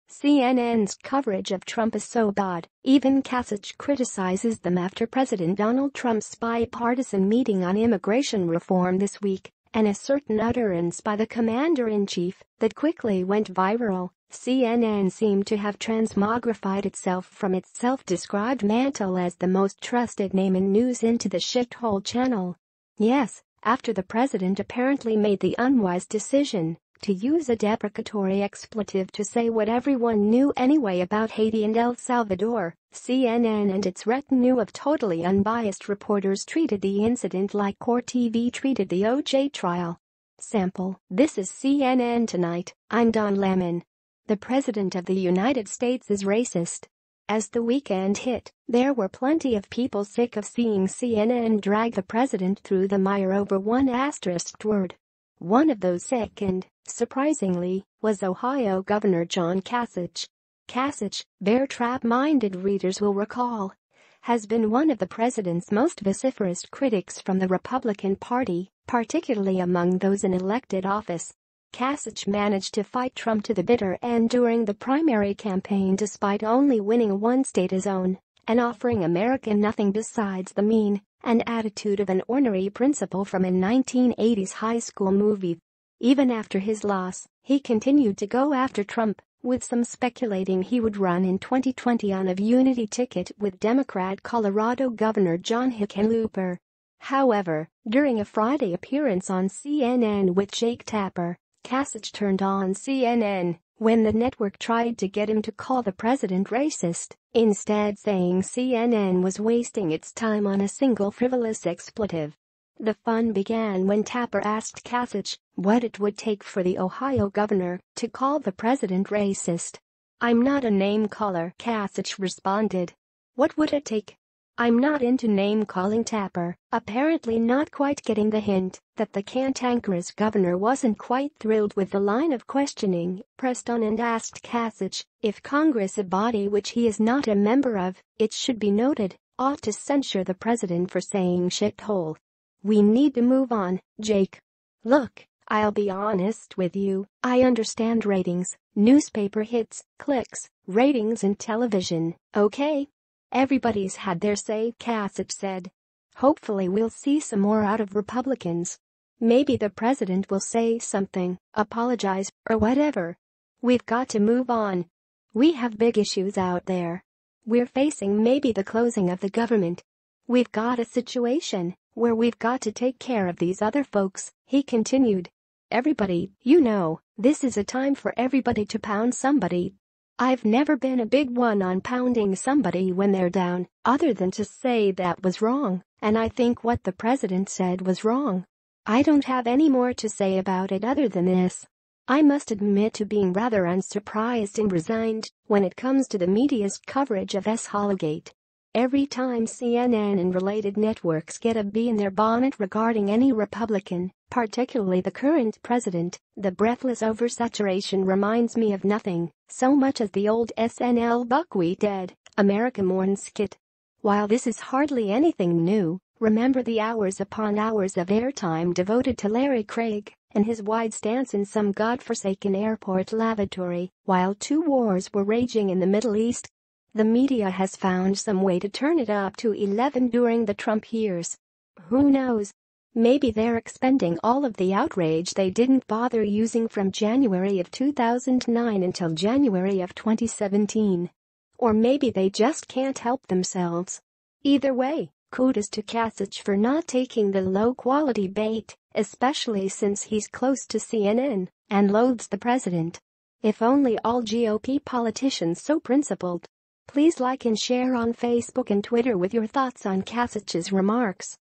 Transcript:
CNN's coverage of Trump is so bad, even Kasich criticizes them after President Donald Trump's bipartisan meeting on immigration reform this week, and a certain utterance by the commander-in-chief that quickly went viral. CNN seemed to have transmogrified itself from its self-described mantle as the most trusted name in news into the shithole channel. Yes, after the president apparently made the unwise decision to use a deprecatory expletive to say what everyone knew anyway about Haiti and El Salvador, CNN and its retinue of totally unbiased reporters treated the incident like Core TV treated the O.J. trial. Sample: This is CNN Tonight, I'm Don Lemon. The President of the United States is racist. As the weekend hit, there were plenty of people sick of seeing CNN drag the president through the mire over one asterisked word. One of those sick and, surprisingly, was Ohio Governor John Kasich. Kasich, bear trap-minded readers will recall, has been one of the president's most vociferous critics from the Republican Party, particularly among those in elected office. Kasich managed to fight Trump to the bitter end during the primary campaign despite only winning one state his own and offering America nothing besides the mean and attitude of an ornery principal from a 1980s high school movie. Even after his loss, he continued to go after Trump, with some speculating he would run in 2020 on a unity ticket with Democrat Colorado Governor John Hickenlooper. However, during a Friday appearance on CNN with Jake Tapper, Kasich turned on CNN when the network tried to get him to call the president racist, instead saying CNN was wasting its time on a single frivolous expletive. The fun began when Tapper asked Kasich what it would take for the Ohio governor to call the president racist. "I'm not a name-caller," Kasich responded. "What would it take?" "I'm not into name-calling." Tapper, apparently not quite getting the hint that the cantankerous governor wasn't quite thrilled with the line of questioning, pressed on and asked Kasich if Congress, a body which he is not a member of, it should be noted, ought to censure the president for saying shithole. "We need to move on, Jake. Look, I'll be honest with you, I understand ratings, newspaper hits, clicks, ratings in television, okay? Everybody's had their say," Kasich said. "Hopefully we'll see some more out of Republicans. Maybe the president will say something, apologize, or whatever. We've got to move on. We have big issues out there. We're facing maybe the closing of the government. We've got a situation where we've got to take care of these other folks," he continued. "Everybody, this is a time for everybody to pound somebody. I've never been a big one on pounding somebody when they're down, other than to say that was wrong, and I think what the president said was wrong. I don't have any more to say about it other than this. I must admit to being rather unsurprised and resigned when it comes to the media's coverage of Hollowgate. Every time CNN and related networks get a bee in their bonnet regarding any Republican, particularly the current president, the breathless oversaturation reminds me of nothing so much as the old SNL Buckwheat Dead, America Mourns skit. While this is hardly anything new, remember the hours upon hours of airtime devoted to Larry Craig and his wide stance in some godforsaken airport lavatory while two wars were raging in the Middle East. The media has found some way to turn it up to 11 during the Trump years. Who knows? Maybe they're expending all of the outrage they didn't bother using from January of 2009 until January of 2017. Or maybe they just can't help themselves. Either way, kudos to Kasich for not taking the low-quality bait, especially since he's close to CNN and loathes the president. If only all GOP politicians so principled. Please like and share on Facebook and Twitter with your thoughts on Kasich's remarks.